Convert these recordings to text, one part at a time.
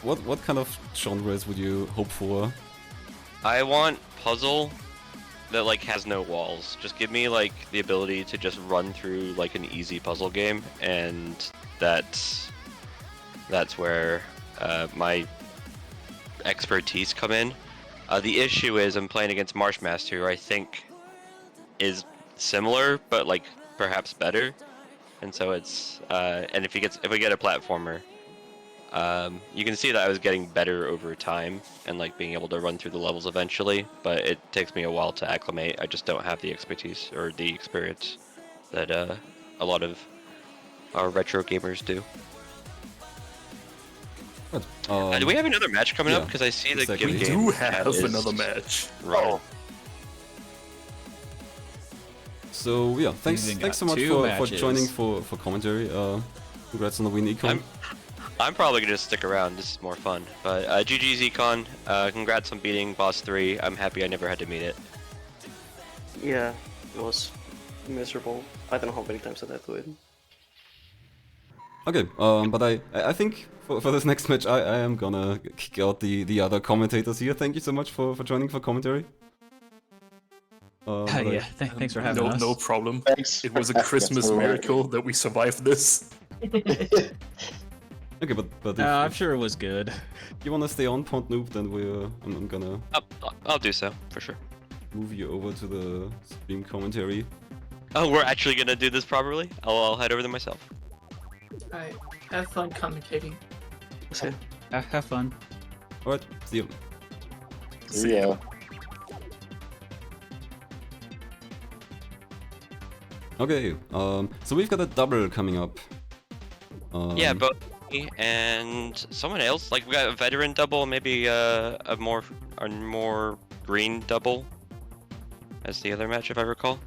what kind of genres would you hope for? I want puzzle that like has no walls. Just give me like the ability to just run through like an easy puzzle game, and that's where my expertise come in. The issue is I'm playing against Marshmaster, who I think is similar but like perhaps better, and so it's and if we get a platformer, you can see that I was getting better over time and like being able to run through the levels eventually, but it takes me a while to acclimate. I just don't have the expertise or the experience that a lot of our retro gamers do. Do we have another match coming up? Because I see that exactly. We do have another match. Right. Oh. So yeah, thanks so much for joining for commentary. Congrats on the win, Econ. I'm probably gonna stick around. This is more fun. But GG's Econ. Congrats on beating Boss 3. I'm happy I never had to meet it. Yeah, it was miserable. I don't know how many times I had to it. Okay, but I think for this next match I am gonna kick out the other commentators here. Thank you so much for joining for commentary. Yeah, thanks for having us. No problem. Thanks. It was a Christmas miracle that we survived this. Okay, but I'm sure it was good. If you wanna stay on Pont Noob, then I'm gonna I'll do so for sure. move you over to the stream commentary. Oh, we're actually gonna do this properly? I'll head over there myself. Alright, have fun commentating. Have fun. Alright, see you. Yeah. Okay, so we've got a double coming up. Yeah, Bony and someone else. Like we got a veteran double, maybe a more green double as the other match, if I recall.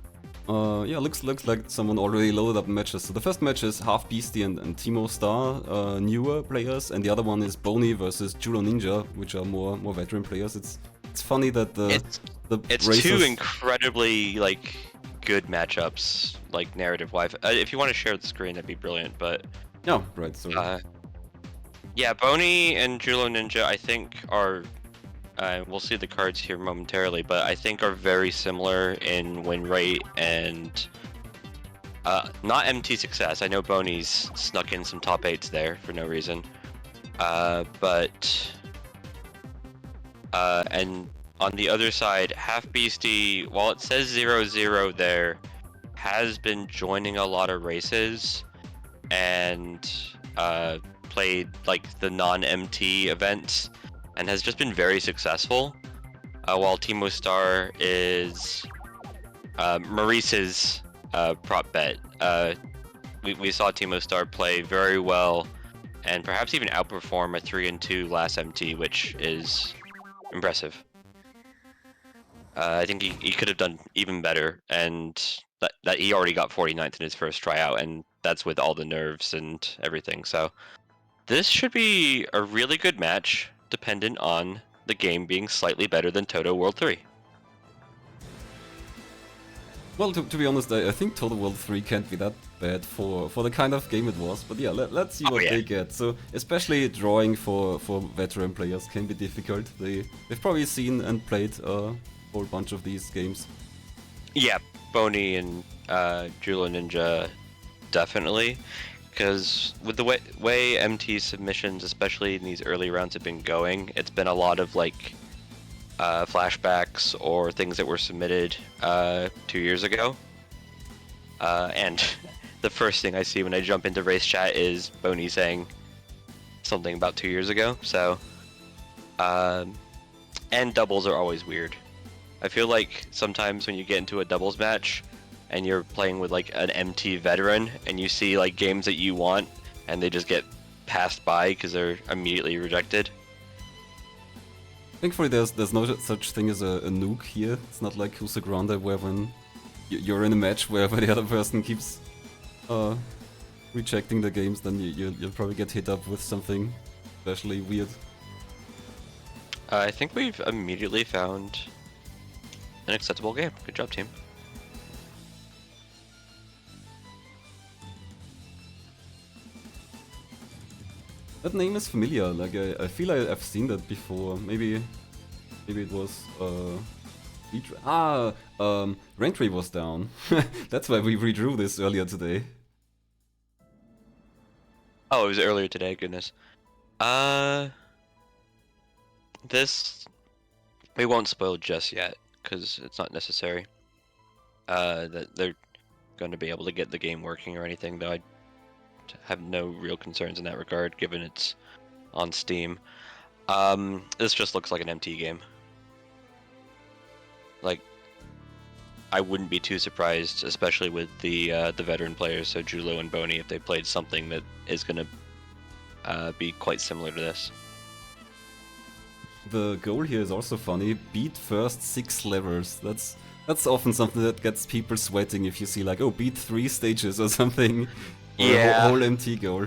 Yeah, looks like someone already loaded up matches. So the first match is Halfbeasty and Timo Star, newer players, and the other one is Bony versus Julloninja, which are more veteran players. It's funny that It's races... two incredibly like good matchups, like narrative-wise. If you want to share the screen, that'd be brilliant. But yeah, right. So yeah, Bony and Julloninja, I think are. We'll see the cards here momentarily, but I think are very similar in win rate and not MT success. I know Bony's snuck in some top 8s there for no reason, but and on the other side, Halfbeasty, while it says 0-0 there, has been joining a lot of races and played like the non-MT events, and has just been very successful, while Timo Star is Maurice's prop bet. We saw Timo Star play very well, and perhaps even outperform a 3-2 last MT, which is impressive. I think he could have done even better, and that he already got 49th in his first tryout, and that's with all the nerves and everything. So this should be a really good match, dependent on the game being slightly better than Toto World 3. well, to be honest, I think Total World 3 can't be that bad for the kind of game it was. But yeah, let's see what they get. So especially drawing for veteran players can be difficult. They've probably seen and played a whole bunch of these games. Yeah, Bony and Julloninja definitely. Because with the way MT submissions, especially in these early rounds, have been going, it's been a lot of like flashbacks or things that were submitted 2 years ago. And the first thing I see when I jump into race chat is Bony saying something about 2 years ago. So, and doubles are always weird. I feel like sometimes when you get into a doubles match, and you're playing with like an MT veteran, and you see like games that you want, and they just get passed by because they're immediately rejected. Thankfully, there's no such thing as a nuke here. It's not like Kusa Grande, where when you're in a match where the other person keeps rejecting the games, then you'll probably get hit up with something especially weird. I think we've immediately found an acceptable game. Good job, team. That name is familiar. Like I feel I've seen that before. Maybe it was rank tree was down. That's why we redrew this earlier today. Oh, it was earlier today. Goodness. This we won't spoil just yet because it's not necessary. That they're going to be able to get the game working or anything. Though I have no real concerns in that regard, given it's on Steam. This just looks like an MT game. Like, I wouldn't be too surprised, especially with the veteran players, so Jullo and Bony, if they played something that is going to be quite similar to this. The goal here is also funny. Beat first 6 levels. That's often something that gets people sweating if you see like, oh, beat 3 stages or something. Or Yeah. a whole MT goal.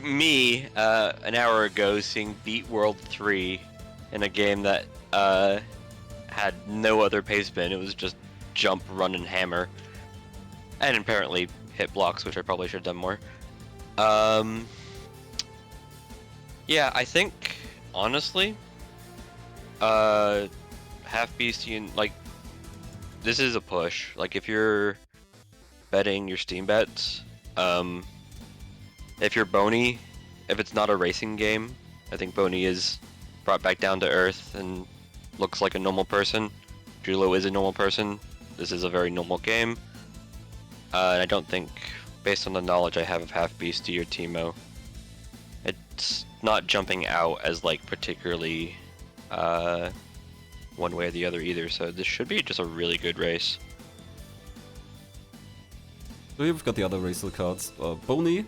Me, an hour ago, seeing beat World 3 in a game that had no other pace bin. It was just jump, run, and hammer. And apparently hit blocks, which I probably should have done more. Yeah, I think, honestly, Halfbeasty and, like, this is a push. Like, if you're betting your Steam bets, if you're Bony, if it's not a racing game, I think Bony is brought back down to earth and looks like a normal person. Jullo is a normal person. This is a very normal game. And I don't think, based on the knowledge I have of Halfbeasty or Timo, it's not jumping out as like particularly one way or the other either. So this should be just a really good race. So here we've got the other racer cards. Bony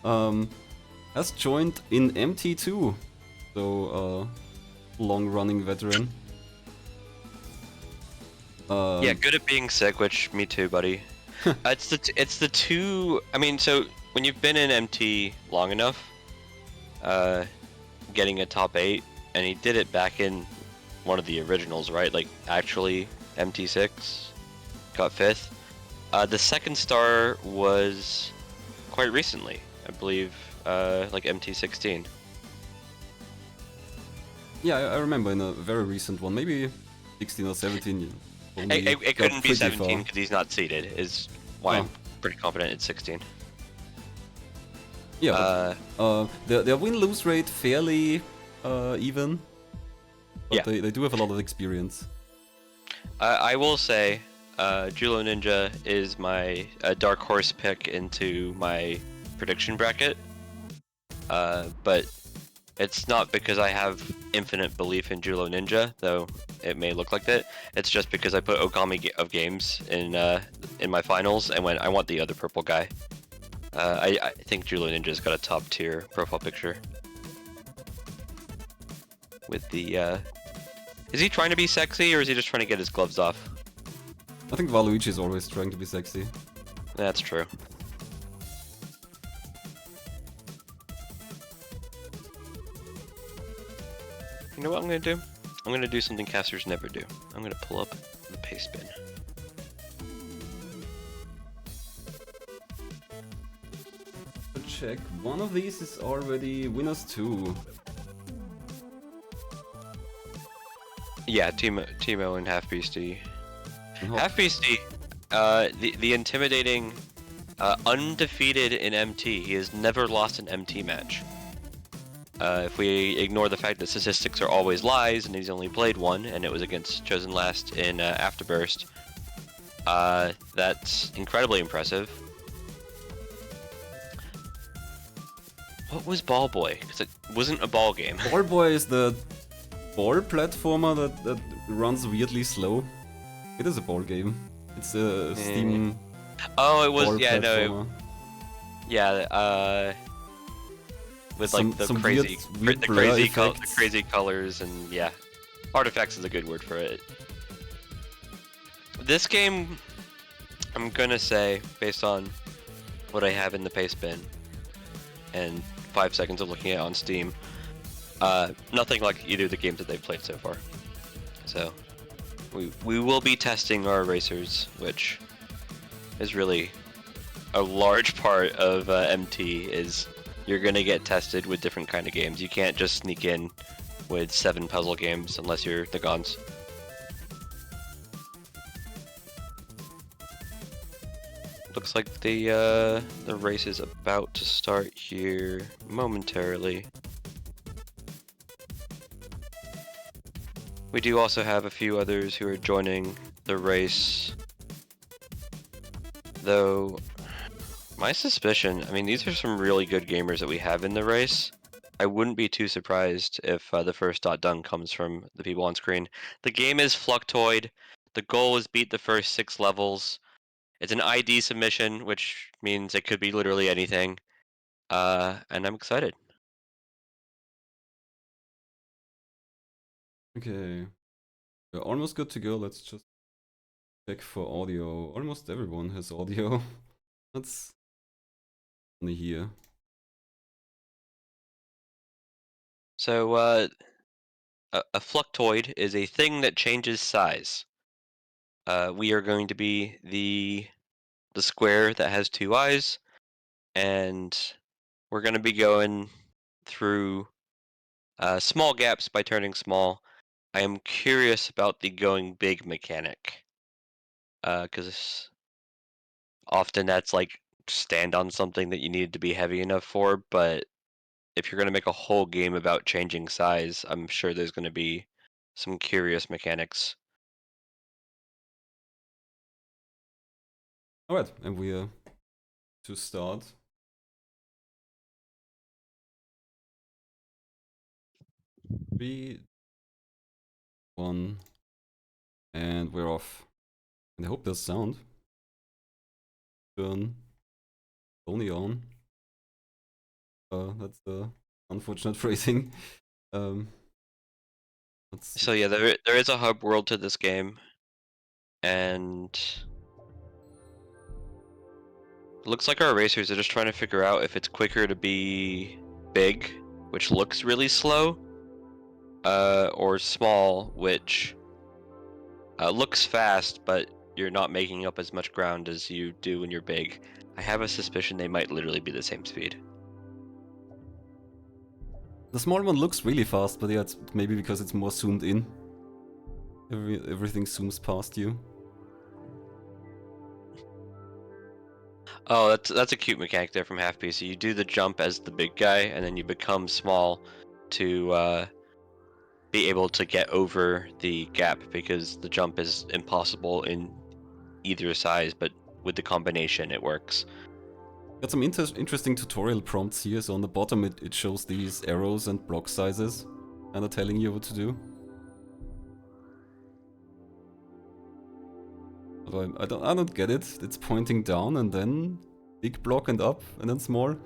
has joined in MT2, so long-running veteran. Yeah, good at being sick, which me too, buddy. It's the two. I mean, so when you've been in MT long enough, getting a top 8, and he did it back in one of the originals, right? Like actually MT6, got 5th. The second star was quite recently, I believe, like MT16. Yeah, I remember in a very recent one, maybe 16 or 17. It couldn't be 17 because he's not seeded, is why I'm pretty confident it's 16. Yeah, their win-lose rate fairly even, but yeah. they do have a lot of experience. I will say, Julloninja is my dark horse pick into my prediction bracket, but it's not because I have infinite belief in Julloninja, though it may look like that. It's just because I put Okami of Games in my finals and went, I want the other purple guy. I think Julloninja's got a top tier profile picture. With the is he trying to be sexy or is he just trying to get his gloves off? I think Waluigi is always trying to be sexy. That's true. You know what I'm gonna do? I'm gonna do something casters never do. I'm gonna pull up the paste bin. Check. One of these is already winners 2. Yeah, Timo and Halfbeasty. And Halfbeasty, the intimidating, undefeated in MT. He has never lost an MT match. If we ignore the fact that statistics are always lies, and he's only played one, and it was against Chosen Last in Afterburst, that's incredibly impressive. What was Ball Boy? Because it wasn't a ball game. Ball Boy is the ball platformer that runs weirdly slow. It is a ball game. It's a Steam. Oh, it was. Ball Yeah, platformer. no. Yeah. With like the some crazy, weird the blur crazy, effects. the crazy colors, and yeah, artifacts is a good word for it. This game, I'm gonna say, based on what I have in the paste bin, and 5 seconds of looking at it on Steam, nothing like either of the games that they've played so far. So, we will be testing our racers, which is really a large part of MT, is you're gonna get tested with different kind of games. You can't just sneak in with 7 puzzle games unless you're the Gons. Looks like the race is about to start here momentarily. We do also have a few others who are joining the race, though my suspicion, I mean, these are some really good gamers that we have in the race. I wouldn't be too surprised if the first dot done comes from the people on screen. The game is Fluctuoid. The goal is beat the first 6 levels. It's an ID submission, which means it could be literally anything. And I'm excited. Okay. We're almost good to go. Let's just check for audio. Almost everyone has audio. That's only here. So, a Fluctoid is a thing that changes size. We are going to be the square that has 2 eyes, and we're going to be going through small gaps by turning small. I am curious about the going big mechanic, because often that's like stand on something that you need to be heavy enough for, but if you're going to make a whole game about changing size, I'm sure there's going to be some curious mechanics. Alright, and we are to start. Three, 1, and we're off. And I hope there's sound. Turn only on. That's the unfortunate phrasing. So yeah, there is a hub world to this game, and it looks like our racers are just trying to figure out if it's quicker to be big, which looks really slow, or small, which looks fast, but you're not making up as much ground as you do when you're big. I have a suspicion they might literally be the same speed. The small one looks really fast, but yeah, it's maybe because it's more zoomed in. Everything zooms past you. Oh, that's a cute mechanic there from Halfbeasty. You do the jump as the big guy, and then you become small to be able to get over the gap, because the jump is impossible in either size, but with the combination it works. Got some interesting tutorial prompts here. So on the bottom it shows these arrows and block sizes, kind of telling you what to do. Although I don't get it. It's pointing down and then big block and up and then small.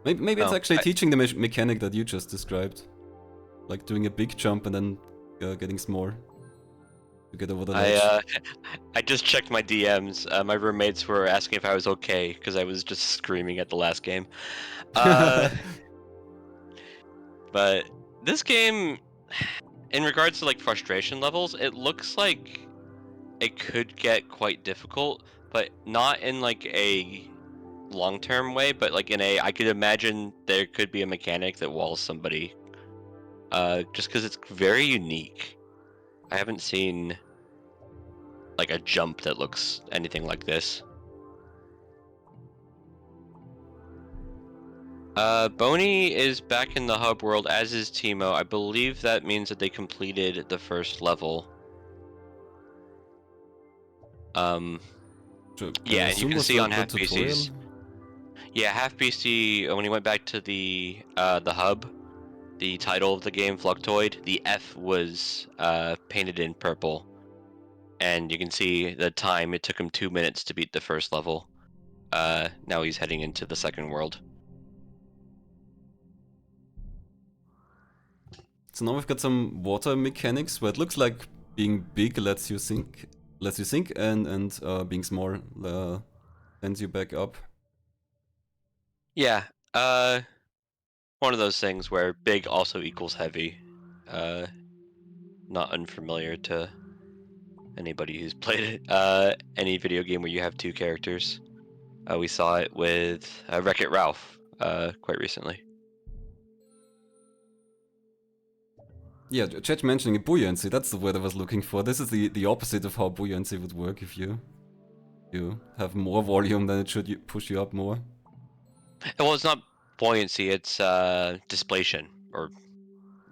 Maybe it's actually teaching the mechanic that you just described, like doing a big jump and then getting small to get over the ledge. I just checked my DMs. My roommates were asking if I was okay because I was just screaming at the last game. But this game, in regards to like frustration levels, it looks like it could get quite difficult, but not in like a long-term way, but like in a, I could imagine there could be a mechanic that walls somebody, just because it's very unique. I haven't seen like a jump that looks anything like this. Bony is back in the hub world, as is Timo. I believe that means that they completed the first level. Yeah, and you can see on Halfbeasty's. Yeah, Halfbeasty, when he went back to the hub, the title of the game, Fluctoid, the F was painted in purple. And you can see the time, it took him 2 minutes to beat the first level. Now he's heading into the second world. So now we've got some water mechanics where it looks like being big lets you sink, and being small sends you back up. Yeah, one of those things where big also equals heavy. Not unfamiliar to anybody who's played any video game where you have 2 characters. We saw it with Wreck-It Ralph quite recently. Yeah, Chet mentioning buoyancy, that's the word I was looking for. This is the opposite of how buoyancy would work if you have more volume, then it should push you up more. Well, it's not buoyancy, it's displacement, or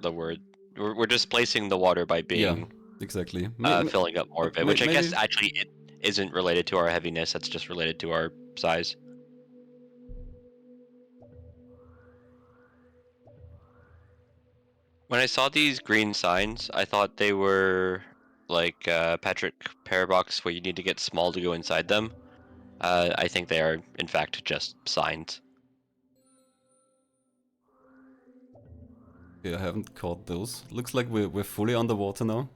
the word. We're displacing the water by being exactly. filling up more of it, which I maybe... guess actually it isn't related to our heaviness, that's just related to our size. When I saw these green signs, I thought they were like Patrick Parabox, where you need to get small to go inside them. I think they are, in fact, just signs. Yeah, I haven't caught those. Looks like we're fully underwater now.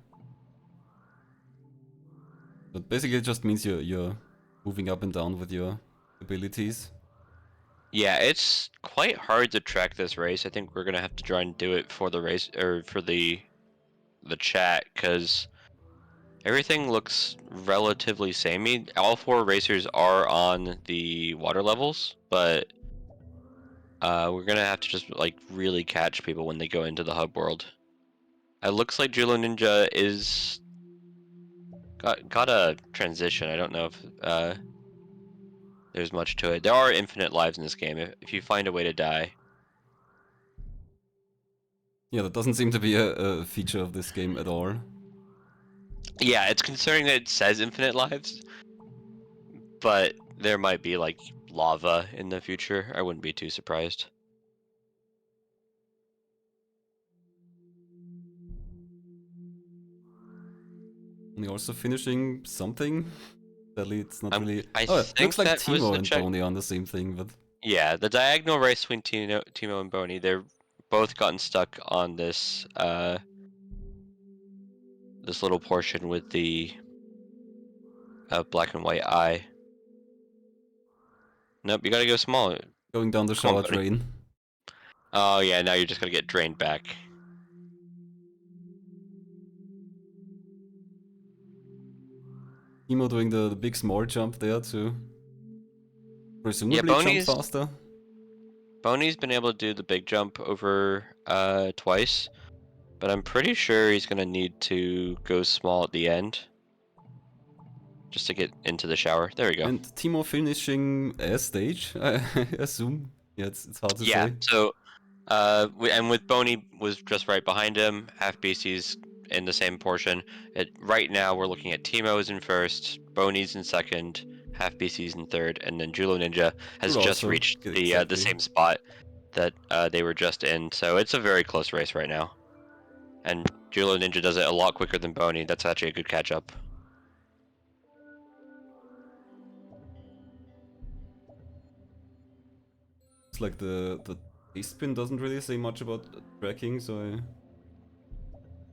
But basically it just means you're moving up and down with your abilities. Yeah, it's quite hard to track this race. I think we're gonna have to try and do it for the race, or for the chat, because everything looks relatively samey. All 4 racers are on the water levels, but we're gonna have to just like really catch people when they go into the hub world. It looks like Julloninja is got a transition. I don't know if there's much to it. There are infinite lives in this game if you find a way to die. Yeah, that doesn't seem to be a feature of this game at all. Yeah, it's concerning that it says infinite lives, but there might be like lava in the future. I wouldn't be too surprised. And you're also finishing something? Sadly, it's not really... I oh, think looks like that was Timo the and check. Bony on the same thing, but... Yeah, the diagonal race between Timo and Bony, they're both gotten stuck on this this little portion with the black and white eye. Nope, you gotta go small. Going down the Come on, shower Bony. drain. Oh yeah, now you're just gonna get drained back. Timo doing the big small jump there to presumably jump faster. Bony's been able to do the big jump over twice, but I'm pretty sure he's gonna need to go small at the end just to get into the shower. There we go. And Timo finishing a stage, I assume. Yeah, it's hard to say. Yeah, so and with Bony was just right behind him. Halfbeasty's in the same portion. Right now we're looking at Timo's in first, Bony's in second, Halfbeasty's in third, and then Julloninja has just also reached exactly the same spot that they were just in. So it's a very close race right now. And Julloninja does it a lot quicker than Bony. That's actually a good catch up. It's like the taste spin doesn't really say much about tracking, so I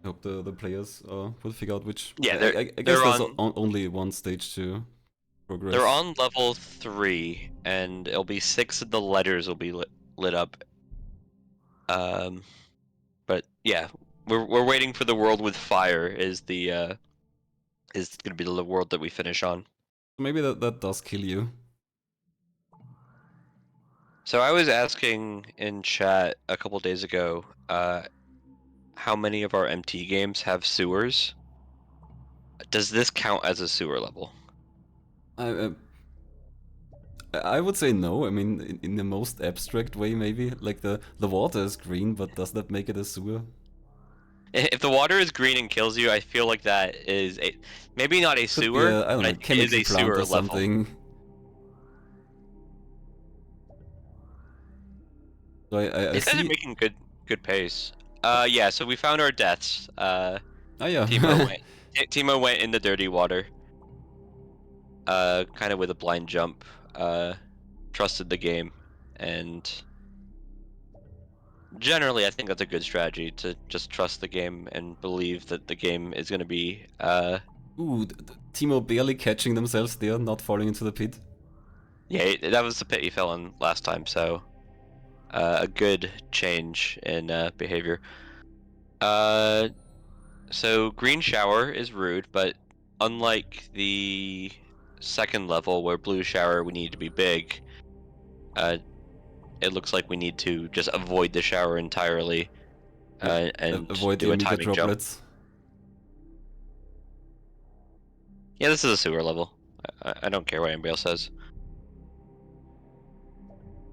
hope the players will figure out which... Yeah, I guess there's only one stage to progress. They're on level 3, and it'll be 6 of the letters will be lit up. But yeah, we're waiting for the world with fire is gonna be the world that we finish on. Maybe that does kill you. So I was asking in chat a couple days ago, how many of our MT games have sewers? Does this count as a sewer level? I would say no. I mean, in the most abstract way, maybe. Like the water is green, but does that make it a sewer? If the water is green and kills you, I feel like that is maybe not a sewer, yeah, I don't know, but it is a sewer or something. level. So I These guys are making good pace. Yeah. So we found our deaths. Oh yeah. Timo went in the dirty water. Kind of with a blind jump. Trusted the game, and generally I think that's a good strategy, to just trust the game and believe that the game is gonna be Ooh, Timo barely catching themselves there, not falling into the pit. Yeah, that was the pit he fell in last time, so a good change in behavior. So green shower is rude, but unlike the second level where blue shower we need to be big, it looks like we need to just avoid the shower entirely and avoid do the a immediate timing jump. droplets. Yeah, this is a sewer level. I don't care what anybody else says.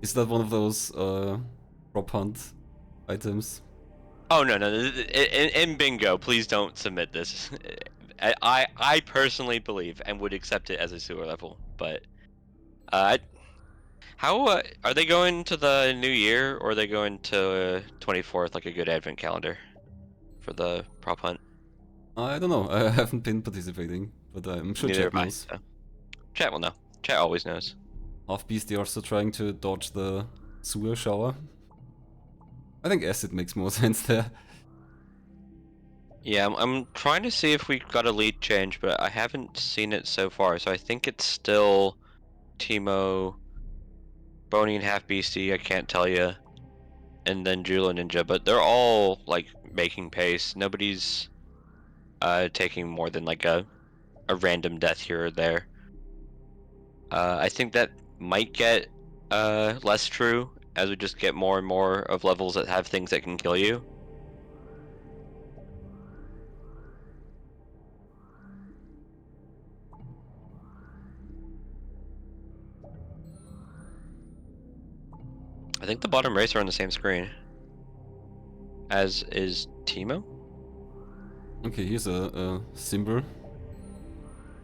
Is that one of those prop hunt items? Oh no. In bingo, please don't submit this. I personally believe and would accept it as a sewer level, but how are they going to the new year, or are they going to 24th like a good advent calendar for the prop hunt? I don't know. I haven't been participating, but I'm sure Neither chat have I. knows. So. Chat will know. Chat always knows. Halfbeasty also trying to dodge the sewer shower. I think acid makes more sense there. Yeah, I'm trying to see if we got a lead change, but I haven't seen it so far. So I think it's still Timo, Bony, and Halfbeasty. I can't tell you, and then Julloninja. But they're all like making pace. Nobody's taking more than like a random death here or there. I think that might get less true as we just get more and more of levels that have things that can kill you. I think the bottom race are on the same screen as is Timo. Okay, here's a symbol.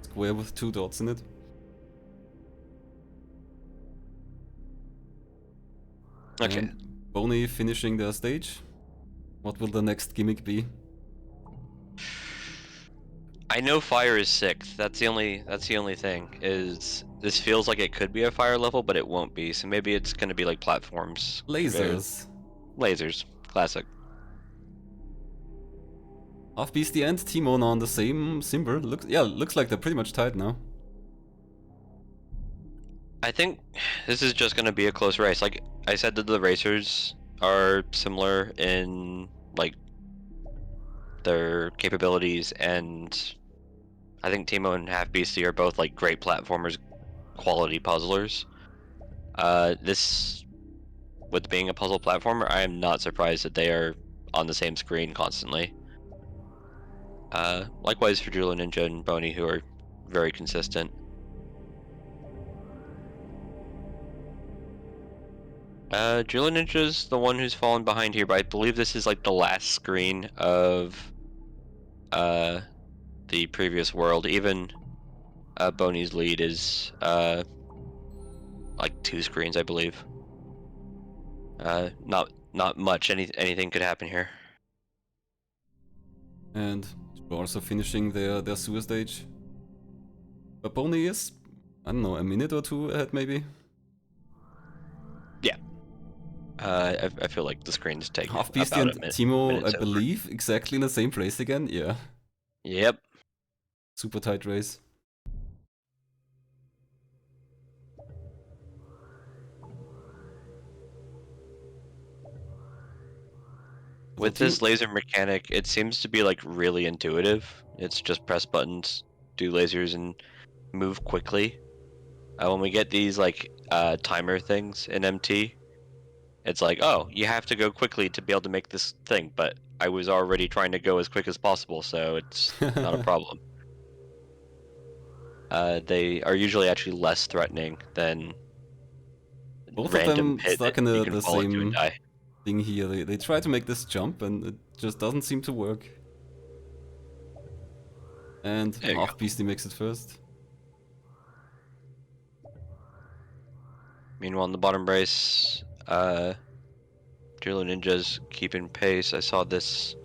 Square with 2 dots in it. Okay. And Bony finishing their stage. What will the next gimmick be? I know fire is 6th. That's the only thing. Is this feels like it could be a fire level, but it won't be. So maybe it's gonna be like platforms. Lasers. Lasers. Classic. Halfbeasty and Timo now on the same symbol. Looks like they're pretty much tied now. I think this is just gonna be a close race. Like I said, that the racers are similar in like their capabilities, and I think Timo and Halfbeasty are both like great platformers, quality puzzlers. This, with being a puzzle platformer, I am not surprised that they are on the same screen constantly. Likewise for Julloninja and Bony, who are very consistent. Julloninja's the one who's fallen behind here, but I believe this is like the last screen of the previous world. Even Bony's lead is like 2 screens, I believe. Not much. Anything could happen here. And we're also finishing their sewer stage. But Bony is, I don't know, a minute or 2 ahead maybe? Yeah. I feel like the screens take Halfbeasty about and a minute. Timo, I believe, exactly in the same place again. Yeah. Yep. Super tight race. With this laser mechanic, it seems to be like really intuitive. It's just press buttons, do lasers, and move quickly. When we get these like timer things in MT, it's like, oh, you have to go quickly to be able to make this thing, but I was already trying to go as quick as possible, so it's not a problem. They are usually actually less threatening than Both random of them pit stuck in that you the can fall into and same die. thing here. They try to make this jump and it just doesn't seem to work. And There you go. Halfbeasty makes it first. Meanwhile, in the bottom race, Julloninja's keeping pace. I saw this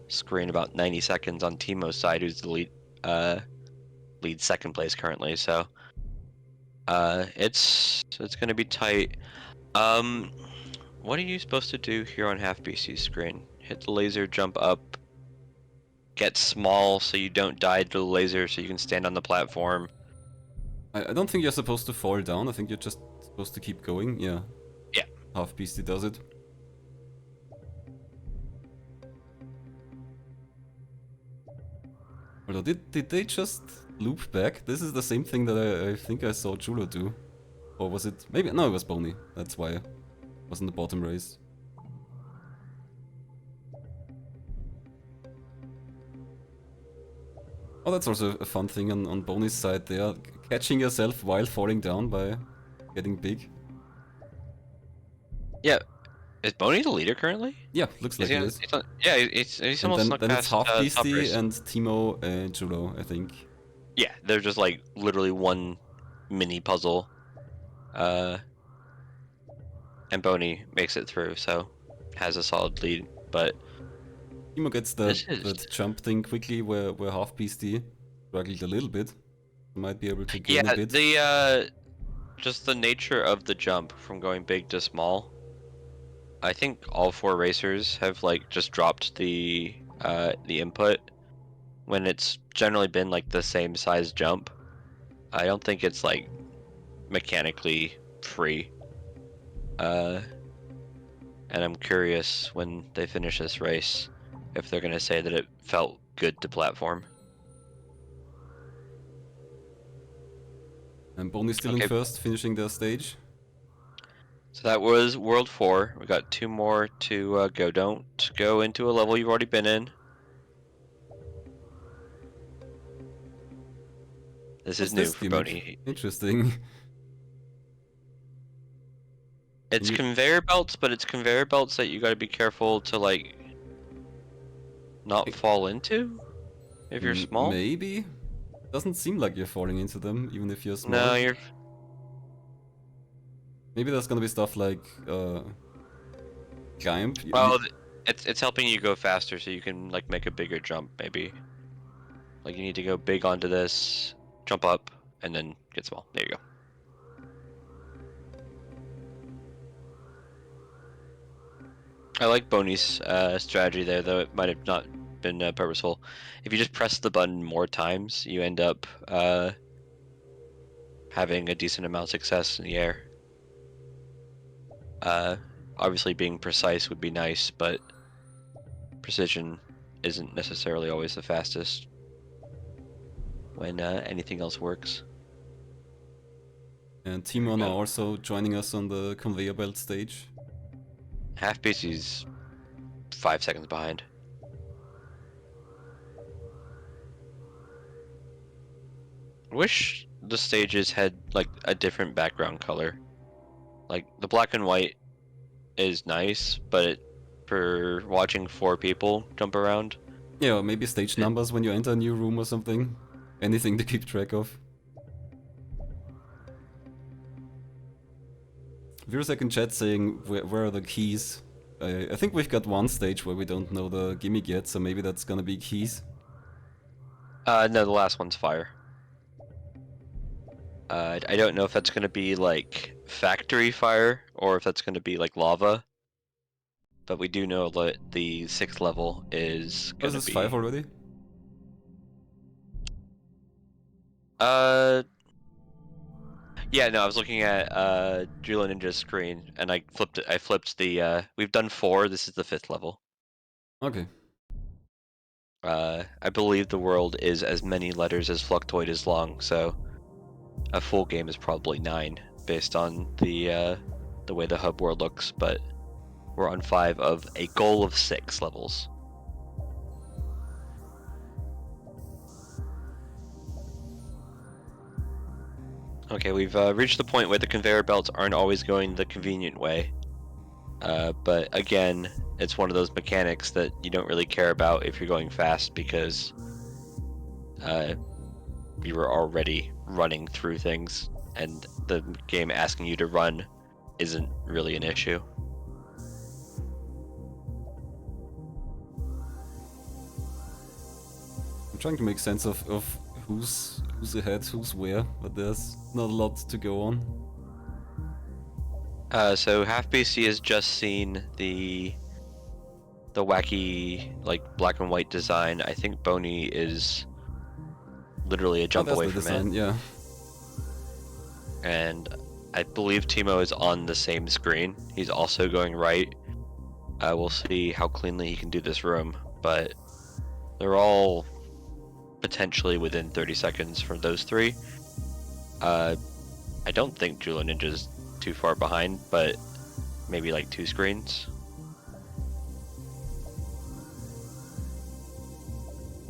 screen about 90 seconds on Timo's side, who's the lead second place currently. So it's gonna be tight. What are you supposed to do here on Halfbeasty's screen? Hit the laser, jump up, get small so you don't die to the laser, so you can stand on the platform. I don't think you're supposed to fall down. I think you're just supposed to keep going. Yeah. Yeah. Halfbeasty does it. Although did they just loop back. This is the same thing that I think I saw Jullo do. Or was it... maybe... no, it was Bony. That's why it was in the bottom race. Oh, that's also a fun thing on Bony's side there. Catching yourself while falling down by getting big. Yeah. Is Bony the leader currently? Yeah, looks like it is. Yeah, he's almost And snuck then it's past Halfbeasty Toppers. and Timo and Jullo, I think. Yeah, they're just like literally one mini puzzle. And Bony makes it through, so has a solid lead. But Timo gets that jump thing quickly where Halfbeasty struggled a little bit. Might be able to gain a bit. the just the nature of the jump from going big to small. I think all 4 racers have like just dropped the input when it's generally been like the same size jump. I don't think it's like mechanically free. And I'm curious when they finish this race if they're gonna say that it felt good to platform. And Bony's still in first, finishing their stage. So that was World 4. We got 2 more to go. Don't go into a level you've already been in. This is new for Bony. Interesting. It's conveyor belts, but it's conveyor belts that you gotta be careful to like not fall into if you're small. Maybe. Doesn't seem like you're falling into them, even if you're small. No, you're... Maybe there's gonna be stuff like climb. Well, it's helping you go faster, so you can like make a bigger jump. Maybe like you need to go big onto this, jump up, and then get small. There you go. I like Bony's strategy there, though it might have not been purposeful. If you just press the button more times, you end up having a decent amount of success in the air. Obviously being precise would be nice, but precision isn't necessarily always the fastest when anything else works. And Timo now also joining us on the conveyor belt stage. Halfbeasty's 5 seconds behind. Wish the stages had like a different background color. Like the black and white is nice, but for watching 4 people jump around. Yeah, or maybe stage numbers when you enter a new room or something. Anything to keep track of. Virusek in chat saying where are the keys? I think we've got one stage where we don't know the gimmick yet, so maybe that's gonna be keys. No, the last one's fire. I don't know if that's gonna be like factory fire or if that's gonna be like lava. But we do know that the 6th level is gonna be... is this 5 already? Yeah, no, I was looking at Julloninja's screen and I flipped it. I flipped the we've done 4, this is the 5th level. Okay. I believe the world is as many letters as Fluctuoid is long, so a full game is probably 9 based on the way the hub world looks, but we're on 5 of a goal of 6 levels. Okay, we've reached the point where the conveyor belts aren't always going the convenient way. But again, it's one of those mechanics that you don't really care about if you're going fast because you were already running through things, and the game asking you to run isn't really an issue. I'm trying to make sense of who's ahead, who's where, but there's not a lot to go on. So Halfbeasty has just seen the wacky like black and white design. I think Bony is literally a jump away from design, it. Yeah. And I believe Timo is on the same screen. He's also going right. We'll see how cleanly he can do this room, but they're all potentially within 30 seconds from those three. I don't think Julloninja's too far behind, but maybe like 2 screens.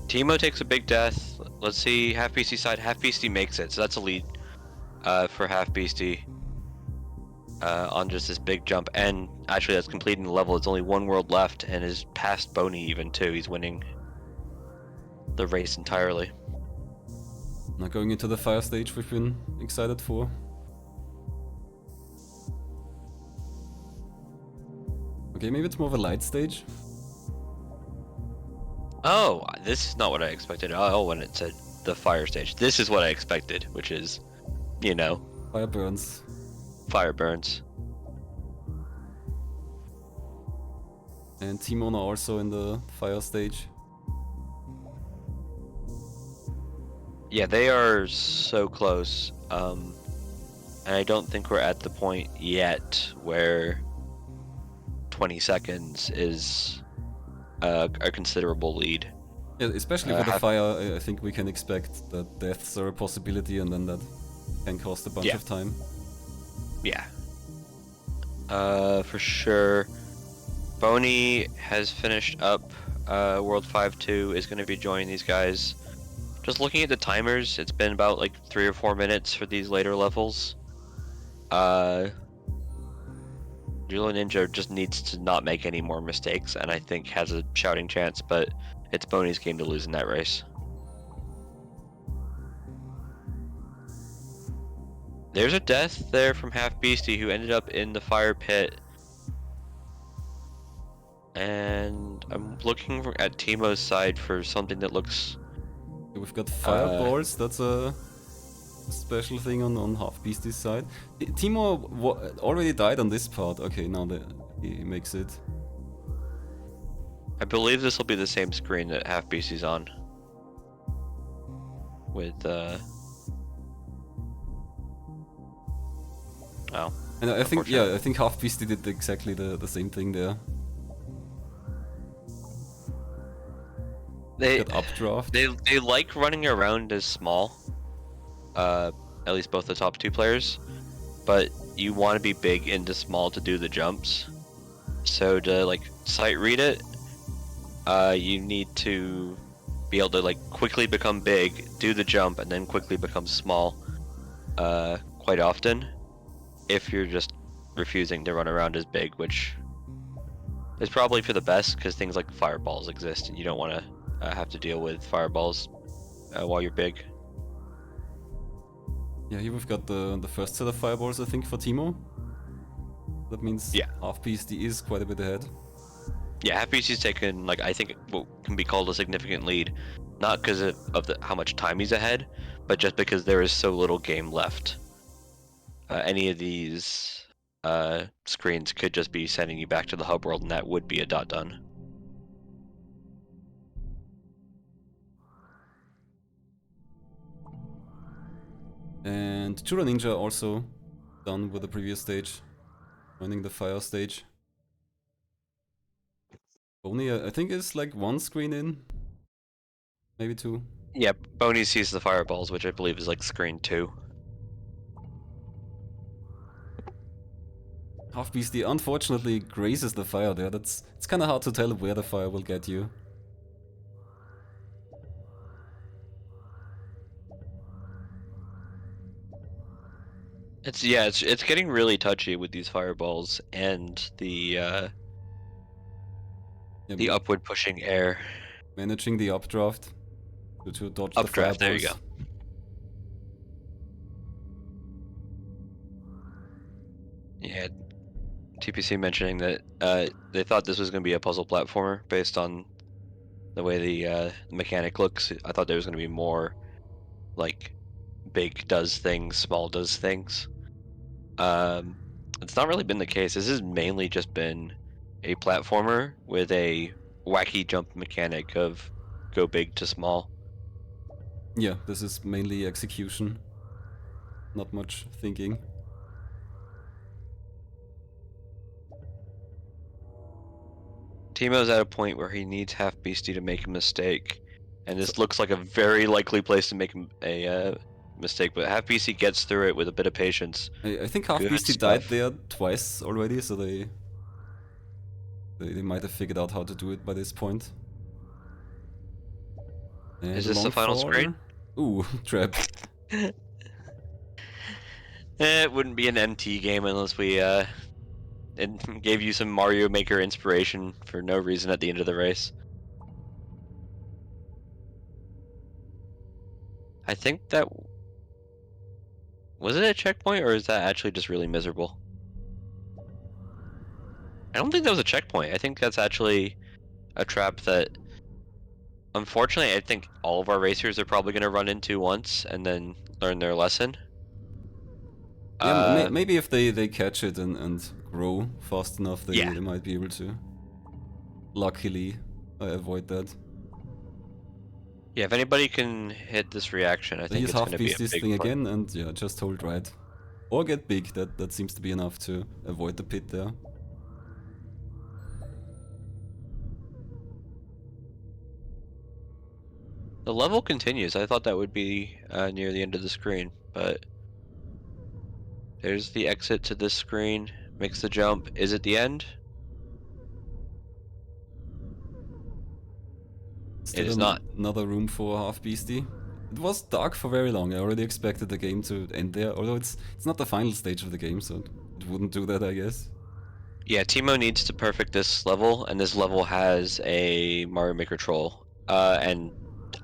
Timo takes a big death. Let's see, Halfbeasty side. Halfbeasty makes it, so that's a lead for Halfbeasty on just this big jump. And actually, that's completing the level. It's only 1 world left, and is past Bony even too. He's winning the race entirely. Now going into the fire stage we've been excited for. Okay, maybe it's more of a light stage. Oh, this is not what I expected. Oh, when it said the fire stage. This is what I expected, which is, you know, Fire burns. fire burns. And Timo now also in the fire stage. Yeah, they are so close. And I don't think we're at the point yet where 20 seconds is a considerable lead. Yeah, especially for the fire, I think we can expect that deaths are a possibility, and then that can cost a bunch of time. Yeah. For sure. Bony has finished up World 5-2, is going to be joining these guys. Just looking at the timers, it's been about like 3 or 4 minutes for these later levels. Julloninja just needs to not make any more mistakes, and I think has a shouting chance, but it's Bony's game to lose in that race. There's a death there from Halfbeasty, who ended up in the fire pit. And I'm looking at Timo's side for something that looks... We've got fireballs, that's a special thing on Halfbeasty's side. Timo already died on this part. Okay, now he makes it. I believe this will be the same screen that Halfbeasty's on. With, Oh. And I think, yeah, I think Halfbeasty did exactly the same thing there. They updraft. They like running around as small. At least both the top 2 players. But you want to be big into small to do the jumps. So to like sight read it, you need to be able to like quickly become big, do the jump, and then quickly become small. Quite often, if you're just refusing to run around as big, which is probably for the best, because things like fireballs exist, and you don't want to have to deal with fireballs while you're big. Yeah, here we've got the first set of fireballs, I think, for Timo. That means Halfbeasty is quite a bit ahead. Yeah, Halfbeasty's taken, like, I think what can be called a significant lead, not because of how much time he's ahead, but just because there is so little game left. Any of these screens could just be sending you back to the hub world, and that would be a dot done. And Julloninja also done with the previous stage, joining the fire stage. Bony, I think, is like 1 screen in, maybe 2. Yeah, Bony sees the fireballs, which I believe is like screen 2. Halfbeasty unfortunately grazes the fire there. It's kind of hard to tell where the fire will get you. It's getting really touchy with these fireballs and the upward pushing air. Managing the updraft to dodge the Updraft, fireballs. there you go. Yeah, TPC mentioning that they thought this was going to be a puzzle platformer based on the way the mechanic looks. I thought there was going to be more like big does things, small does things. It's not really been the case. This has mainly just been a platformer with a wacky jump mechanic of go big to small. Yeah, this is mainly execution. Not much thinking. Timo's at a point where he needs Halfbeasty to make a mistake, And this looks like a very likely place to make a mistake, but Halfbeasty gets through it with a bit of patience. I think Good Halfbeasty died stuff. there twice already, so they might have figured out how to do it by this point. And Is a this the long final fall. screen? Ooh, trap. It wouldn't be an MT game unless we it gave you some Mario Maker inspiration for no reason at the end of the race. I think that... Was it a checkpoint, or is that actually just really miserable? I don't think that was a checkpoint. I think that's actually a trap that, unfortunately, I think all of our racers are probably going to run into once and then learn their lesson. Yeah, maybe if they catch it and grow fast enough, they might be able to. Luckily, I avoid that. Yeah, if anybody can hit this reaction, I think it's going to be a Halfbeasty's big thing part. again, and yeah, just hold right. Or get big, that seems to be enough to avoid the pit there. The level continues. I thought that would be near the end of the screen, but there's the exit to this screen. Makes the jump. Is it the end? It is not. Another room for Halfbeasty. It was dark for very long. I already expected the game to end there, although it's not the final stage of the game, so it wouldn't do that, I guess. Yeah, Timo needs to perfect this level, and this level has a Mario Maker troll, and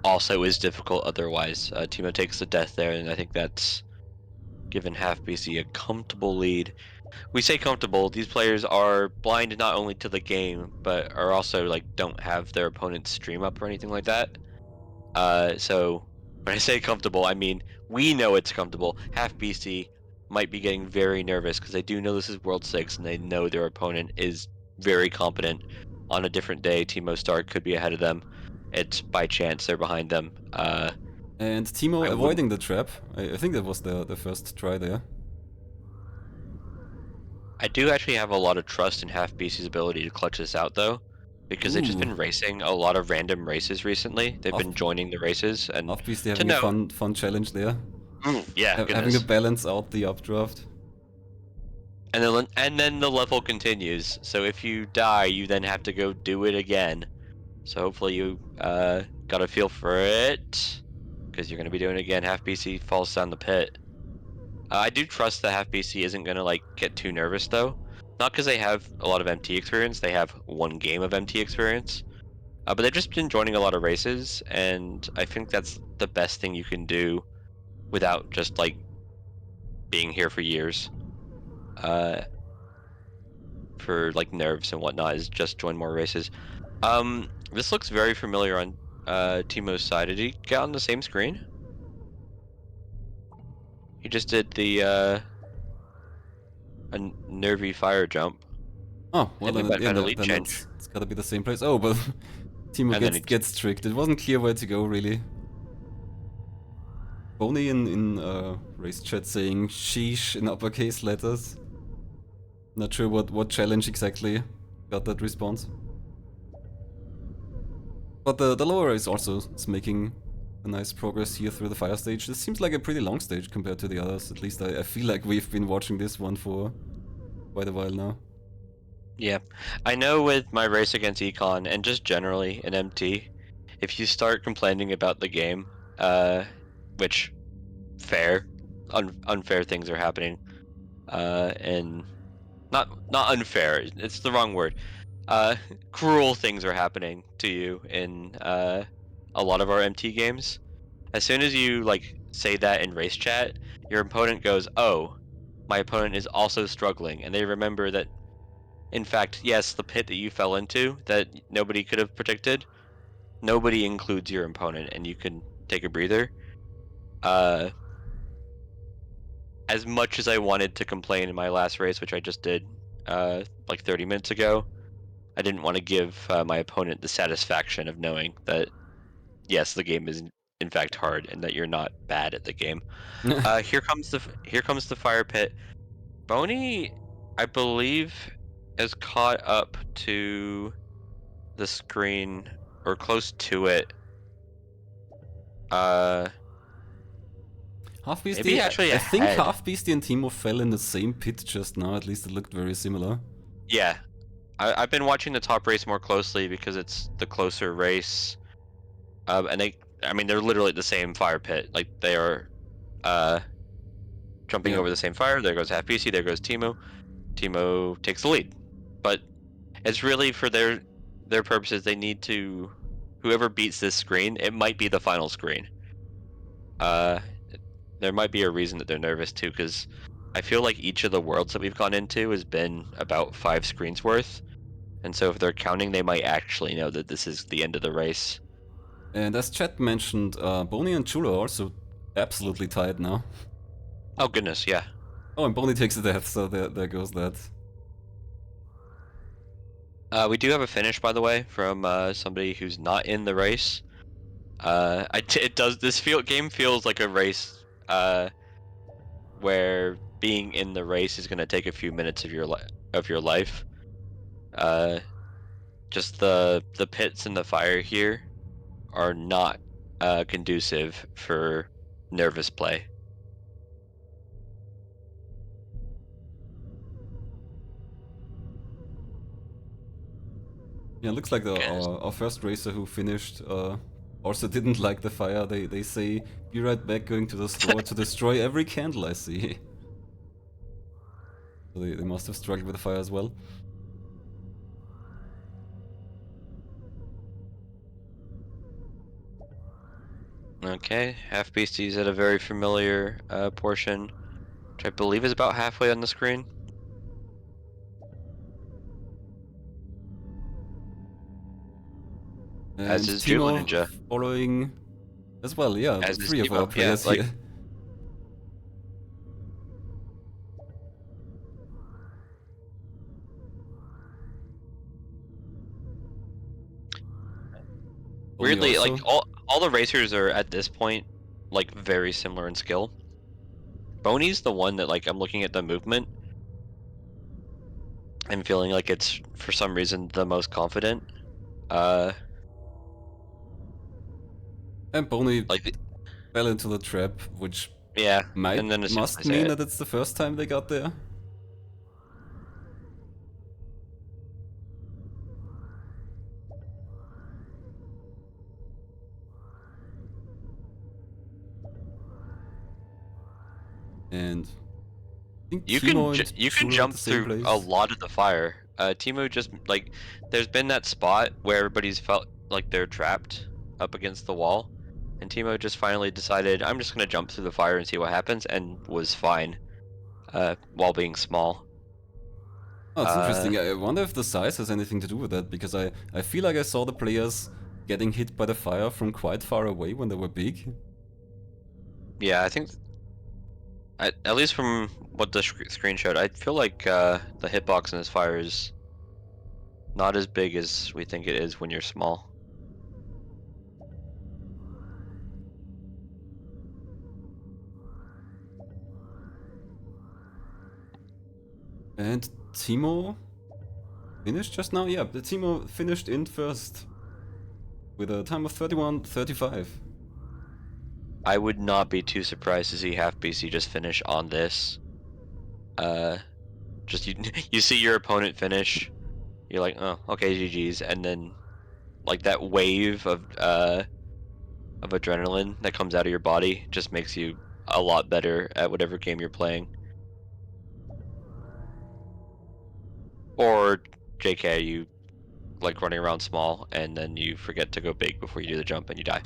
also is difficult otherwise. Timo takes the death there, and I think that's given Halfbeasty a comfortable lead. We say comfortable, these players are blind not only to the game, but are also like don't have their opponent's stream up or anything like that. So when I say comfortable, I mean we know it's comfortable. Halfbeasty might be getting very nervous because they do know this is World 6 and they know their opponent is very competent. On a different day, Timo Stark could be ahead of them. It's by chance they're behind them. And Timo avoiding the trap. I think that was the first try there. I do actually have a lot of trust in Halfbeasty's ability to clutch this out though, because they've just been racing a lot of random races recently. They've been joining the races and Halfbeasty to having know. a fun challenge there. Yeah, having to balance out the updraft. And then the level continues. So if you die, you then have to go do it again. So hopefully you got a feel for it, because you're going to be doing it again. Halfbeasty falls down the pit. I do trust that Halfbeasty isn't going to like get too nervous though. Not because they have a lot of MT experience. They have one game of MT experience. But they've just been joining a lot of races, and I think that's the best thing you can do without just like being here for years. For like nerves and whatnot, is just join more races. This looks very familiar on Timo's side. Did he get on the same screen? He just did the a nervy fire jump. Oh, well And then, a lead change. it's gotta be the same place. Oh, but Timo gets tricked. It wasn't clear where to go, really. Bony in race chat saying sheesh in uppercase letters. Not sure what challenge exactly got that response. But the lower is also making a nice progress here through the fire stage. This seems like a pretty long stage compared to the others. At least I feel like we've been watching this one for quite a while now. Yeah, I know with my race against Econ and just generally in MT, if you start complaining about the game, which unfair things are happening, and not unfair, it's the wrong word. Cruel things are happening to you in a lot of our MT games. As soon as you like say that in race chat, your opponent goes, "Oh, my opponent is also struggling," and they remember that, in fact, yes, the pit that you fell into that nobody could have predicted, nobody includes your opponent, and you can take a breather. As much as I wanted to complain in my last race, which I just did like 30 minutes ago, I didn't want to give my opponent the satisfaction of knowing that, yes, the game is in fact hard and that you're not bad at the game. Here comes the fire pit. Bony, I believe, is caught up to the screen or close to it. Halfbeasty, Maybe actually I think ahead. Halfbeasty and Timo fell in the same pit just now. At least it looked very similar. Yeah, I've been watching the top race more closely because it's the closer race. And they're literally at the same fire pit. Like they are, jumping Yeah. over the same fire. There goes Halfbeasty. There goes Timo. Timo takes the lead. But it's really for their purposes. They need to. Whoever beats this screen, it might be the final screen. There might be a reason that they're nervous too, because I feel like each of the worlds that we've gone into has been about 5 screens worth, and so if they're counting, they might actually know that this is the end of the race. And as chat mentioned, Bony and Jullo are also absolutely tied now. Oh goodness, yeah. Oh, and Bony takes the death, so there goes that. We do have a finish, by the way, from somebody who's not in the race. This game feels like a race where being in the race is going to take a few minutes of your life. Just the pits and the fire here are not conducive for nervous play. Yeah, looks like our first racer who finished also didn't like the fire. They say, be right back, going to the store to destroy every candle I see. So they must have struggled with the fire as well. Okay, Halfbeasty's at a very familiar portion, which I believe is about halfway on the screen. And As is Timo Julloninja. following as well, yeah, As is 3 of our Timo, players yeah, here. Weirdly, also. like all the racers are at this point like very similar in skill. Bony's the one that, like, I'm looking at the movement. I'm feeling like it's for some reason the most confident. And Bony Like fell into the trap, which yeah, and then as soon as must I say mean it- that it's the first time they got there. And I think you Timo can and you can Jullo at jump the same through place. a lot of the fire. Timo just, like, there's been that spot where everybody's felt like they're trapped up against the wall, and Timo just finally decided, I'm just gonna jump through the fire and see what happens, and was fine, while being small. Oh, it's interesting. I wonder if the size has anything to do with that, because I feel like I saw the players getting hit by the fire from quite far away when they were big. Yeah, I think, at least from what the screen showed, I feel like the hitbox in this fire is not as big as we think it is when you're small. And Timo finished just now? Yeah, the Timo finished in first with a time of 31:35. I would not be too surprised to see Halfbeasty just finish on this. Just you see your opponent finish, you're like, oh, okay, GG's, and then like that wave of adrenaline that comes out of your body just makes you a lot better at whatever game you're playing. Or JK, you like running around small and then you forget to go big before you do the jump and you die.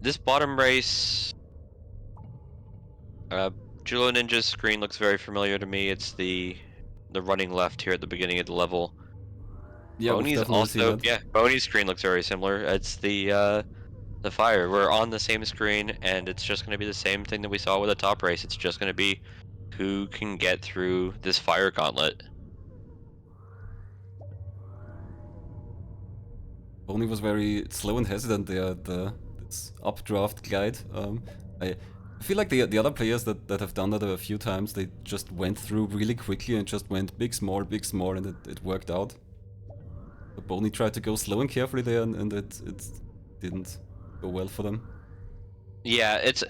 This bottom race, Julloninja's screen looks very familiar to me. It's the running left here at the beginning of the level. Yeah, we've Bony's definitely seen also, that. yeah, Bony's screen looks very similar. It's the fire. We're on the same screen, and it's just going to be the same thing that we saw with the top race. It's just going to be who can get through this fire gauntlet. Bony was very slow and hesitant there at this updraft glide. I feel like the other players that have done that a few times, they just went through really quickly and just went big, small, and it worked out. But Bony tried to go slow and carefully there, and it didn't go well for them. Yeah, it's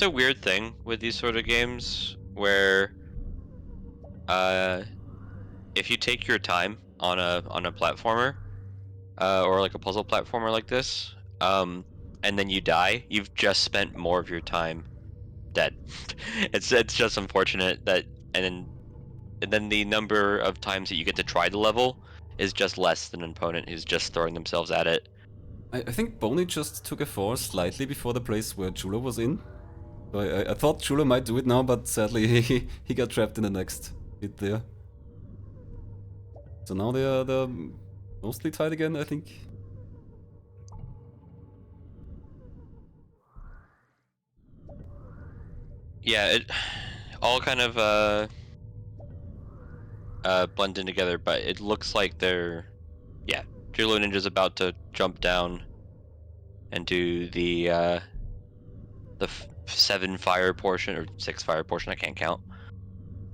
a weird thing with these sort of games where if you take your time on a platformer or like a puzzle platformer like this, and then you die, you've just spent more of your time dead. It's just unfortunate that and then the number of times that you get to try the level is just less than an opponent who's just throwing themselves at it. I think Bony just took a fall slightly before the place where Jullo was in. So I thought Jullo might do it now, but sadly he got trapped in the next bit there. So now they're mostly tied again, I think. Yeah, it all kind of blend in together, but it looks like yeah, Julloninja's about to jump down and do the 7 fire portion or 6 fire portion, I can't count.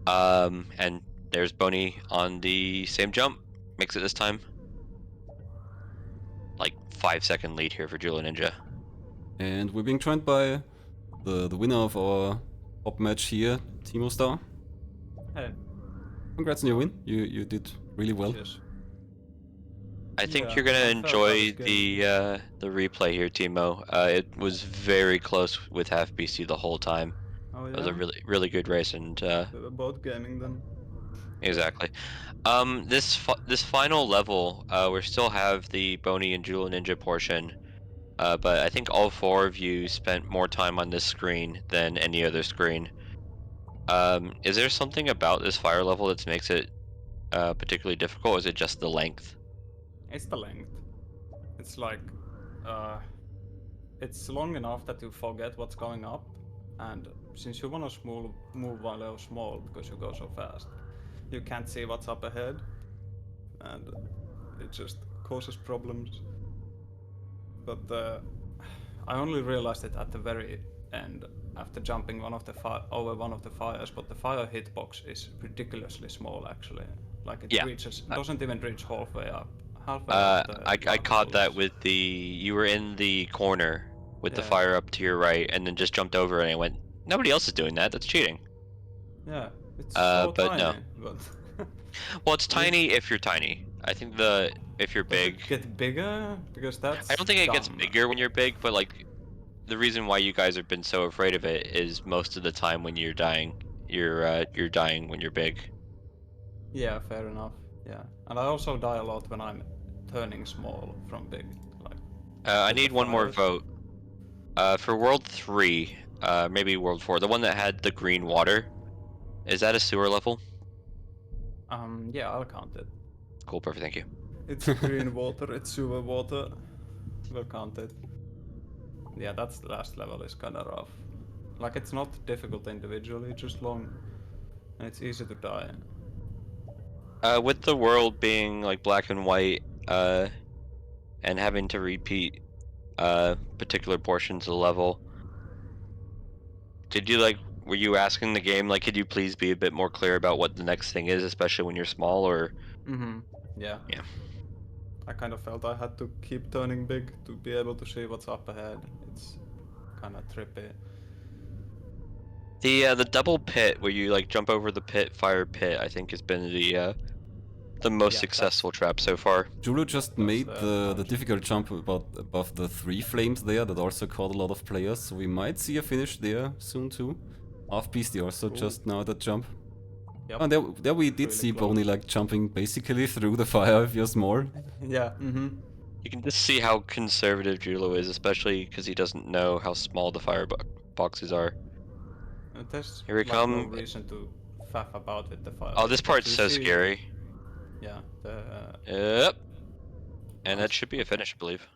And there's Bony on the same jump, makes it this time. Like 5-second lead here for Julloninja. And we're being joined by the winner of our top match here, Timo Star. Hey. Congrats on your win. You did really well. Cheers. I think Yeah, you're gonna I felt that enjoy was good. the replay here, Timo. It was very close with Halfbeasty the whole time. Oh It was a yeah. really good race, and We were both gaming then. exactly. This final level, we still have the Bony and Julloninja portion, but I think all 4 of you spent more time on this screen than any other screen. Is there something about this fire level that makes it particularly difficult, or is it just the length? It's the length. It's like, it's long enough that you forget what's going up, and since you wanna move while you're small because you go so fast, you can't see what's up ahead, and it just causes problems. But I only realized it at the very end after jumping over one of the fires, but the fire hitbox is ridiculously small actually. Like it Yeah. doesn't even reach halfway up. Halfway I caught that with you were in the corner with the Yeah. fire up to your right, and then just jumped over, and I went, nobody else is doing that. That's cheating. Yeah, it's but so tiny, no. but Well, it's tiny if you're tiny. I think if you're does big, it get bigger? Because that's I don't think it gets dumb. bigger when you're big, but like the reason why you guys have been so afraid of it is most of the time when you're dying, you're dying when you're big. Yeah, fair enough. Yeah, and I also die a lot when I'm turning small from big. Like I with the need one more fires. vote. For World 3, maybe World 4, the one that had the green water, is that a sewer level? Yeah, I'll count it. Cool, perfect, thank you. It's green water, it's sewer water. We'll count it. Yeah, that's the last level is kinda rough. Like it's not difficult individually, just long. And it's easy to die. With the world being like black and white, and having to repeat particular portions of the level, were you asking the game, like, could you please be a bit more clear about what the next thing is, especially when you're small, or? Mm-hmm. Yeah. Yeah. I kind of felt I had to keep turning big to be able to see what's up ahead. It's kind of trippy. The double pit where you like jump over the fire pit, I think has been the most Yeah, successful trap so far. Jullo just That's made the punch. difficult jump above the 3 flames there that also caught a lot of players, so we might see a finish there soon too. Halfbeasty also just now at that jump. Yep. And there we did Really see close. Bony like jumping basically through the fire if you're small. Yeah. Mm-hmm. You can just see how conservative Jullo is, especially because he doesn't know how small the fire boxes are. There's Here we like no come. reason to faff about with the fire. Oh, this hitbox. part's You so see- scary. Yeah. Yep. And that Nice. should be a finish, I believe.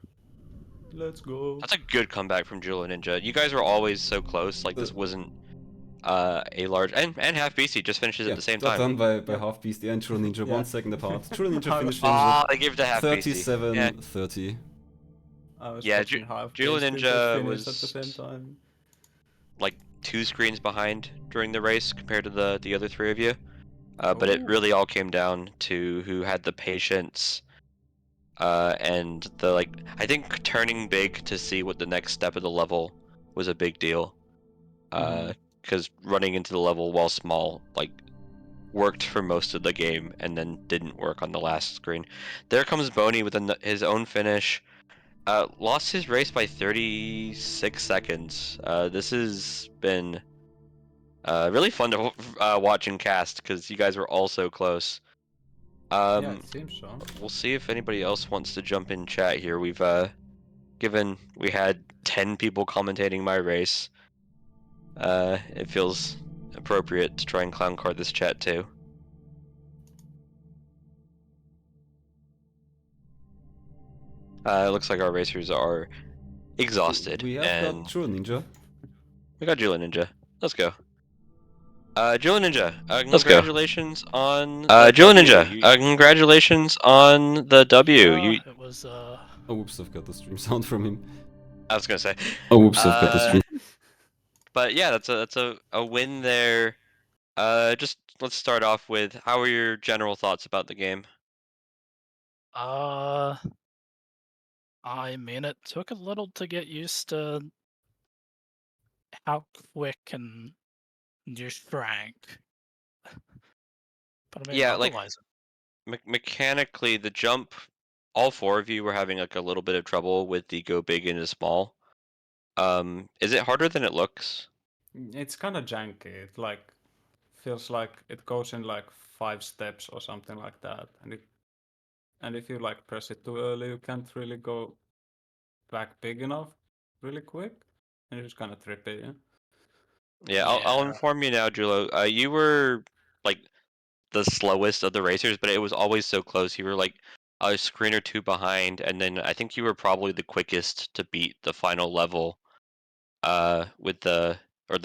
Let's go. That's a good comeback from Julloninja. You guys were always so close. Like this wasn't a large and Halfbeasty just finishes at the same got time. done by Halfbeasty and Julloninja Yeah. 1 second apart. Julloninja finished Ah, they gave it to Halfbeasty. 37-30. I was Yeah, watching Halfbeasty Julloninja just finish was at the same time. like 2 screens behind during the race compared to the other 3 of you. But it Ooh. really all came down to who had the patience and the I think turning big to see what the next step of the level was a big deal. Because running into the level while small, like, worked for most of the game and then didn't work on the last screen. There comes Bony with his own finish. Lost his race by 36 seconds. This has been really fun to watch and cast because you guys were all so close. Yeah, it seems so. We'll see if anybody else wants to jump in chat here. We had 10 people commentating my race. It feels appropriate to try and clown card this chat too. It looks like our racers are exhausted. We have and got Julloninja. We got Julloninja. Let's go. Julloninja, congratulations on the congratulations on the W. It was Oh, whoops, I've got the stream sound from him. I was gonna say. Oh, whoops, I've got the stream. But yeah, that's a win there. Just let's start off with how are your general thoughts about the game? I mean, it took a little to get used to how quick and you shrank. But I mean, Yeah, like otherwise, mechanically, the jump. All four of you were having like a little bit of trouble with the go big into small. Is it harder than it looks? It's kind of janky. It like feels like it goes in like 5 steps or something like that, and if you like press it too early, you can't really go back big enough really quick, and it's kind of trippy. Yeah? Yeah, I'll inform you now, Julo. You were like the slowest of the racers, but it was always so close. You were like a screen or two behind, and then I think you were probably the quickest to beat the final level, with the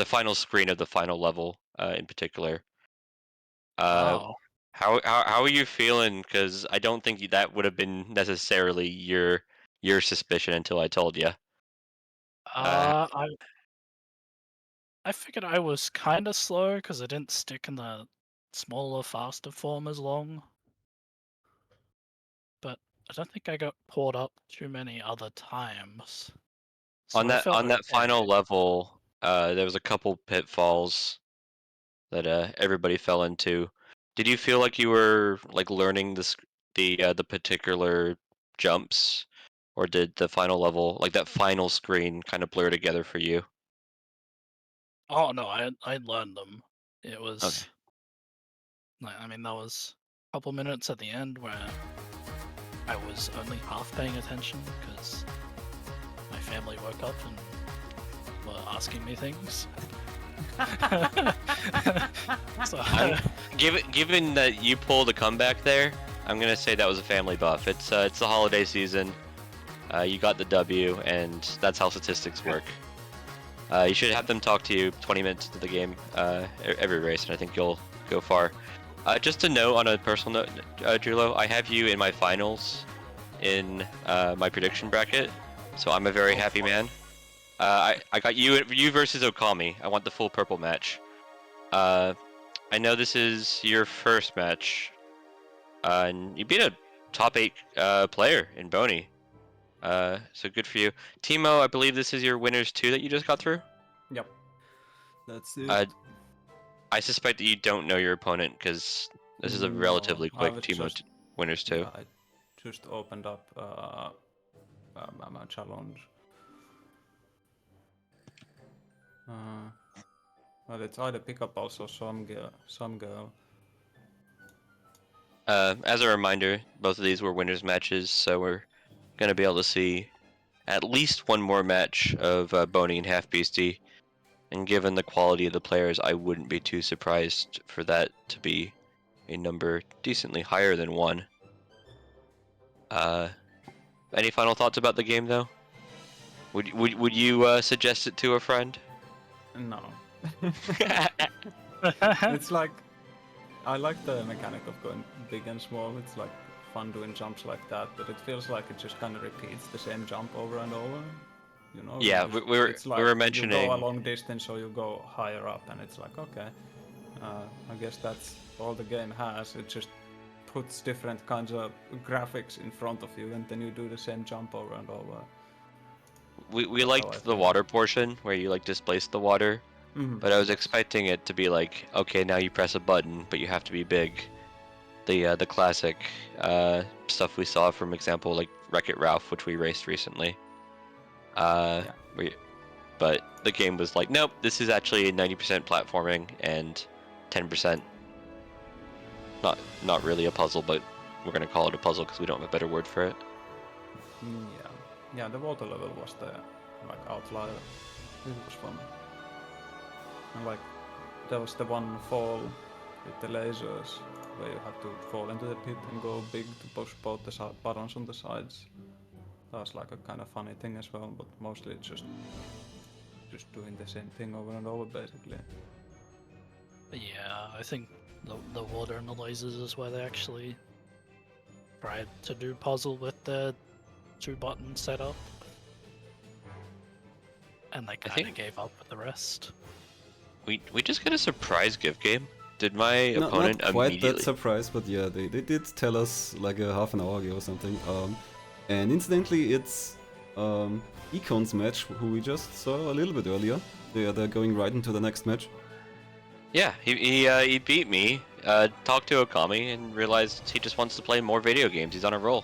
final screen of the final level, in particular. oh, How are you feeling? Because I don't think that would have been necessarily your suspicion until I told you. I figured I was kind of slow because I didn't stick in the smaller, faster form as long. But I don't think I got pulled up too many other times. So On I that felt final okay. level, there was a couple pitfalls that everybody fell into. Did you feel like you were like learning the particular jumps, or did the final level, like that final screen, kind of blur together for you? Oh no, I learned them. It Okay. was, I mean, that was a couple minutes at the end where I was only half paying attention because my family woke up and were asking me things. So, Given that you pulled a comeback there, I'm gonna say that was a family buff. It's the holiday season. You got the W, and that's how statistics work. You should have them talk to you 20 minutes into the game, every race, and I think you'll go far. Just to note on a personal note, Julo, I have you in my finals in my prediction bracket, so I'm a very happy man. I got you versus Okami. I want the full purple match. I know this is your first match, and you beat a top 8 player in Bony. So good for you. Timo, I believe this is your winners 2 that you just got through? Yep. That's it. I suspect that you don't know your opponent because this is a relatively quick Timo winners 2. Yeah, I just opened up a challenge. Well, it's either pick up also some girl. As a reminder, both of these were winners matches, so we're gonna be able to see at least one more match of Bony and Halfbeasty. And given the quality of the players, I wouldn't be too surprised for that to be a number decently higher than 1. Any final thoughts about the game, though? Would you suggest it to a friend? No. It's like, I like the mechanic of going big and small. It's like fun doing jumps like that, but it feels like it just kind of repeats the same jump over and over. You know? Yeah, we were mentioning. You go a long distance or you go higher up, and it's like, okay, I guess that's all the game has. It just puts different kinds of graphics in front of you, and then you do the same jump over and over. We That's how I liked the feel. water portion where you like displace the water, Mhm. but I was expecting it to be like, okay, now you press a button, but you have to be big. The classic stuff we saw from example like Wreck-It Ralph, which we raced recently. Yeah. But the game was like, nope, this is actually 90% platforming and 10% not really a puzzle, but we're gonna call it a puzzle because we don't have a better word for it. Yeah. Yeah, the water level was the like outlier. It was fun. And like there was the one fall with the lasers where you have to fall into the pit and go big to push both the buttons on the sides. That was like a kind of funny thing as well, but mostly it's just doing the same thing over and over basically. Yeah, I think the water and the lasers is where they actually tried to do puzzle with the 2-button setup. And they kind of think- gave up with the rest. We just got a surprise gift game. Did my Not opponent quite that immediately? surprised, but yeah, they did tell us like a half an hour ago or something. And incidentally, it's Econ's match, who we just saw a little bit earlier. They're going right into the next match. Yeah, he beat me. Talked to Okami and realized he just wants to play more video games. He's on a roll.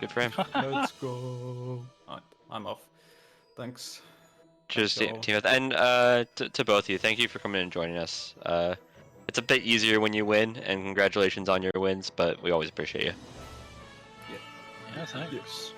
Good for him. Let's go. Alright, I'm off. Thanks. Cheers, Thanks, Timo. And to both of you, thank you for coming and joining us. It's a bit easier when you win, and congratulations on your wins, but we always appreciate you. Yeah, thanks.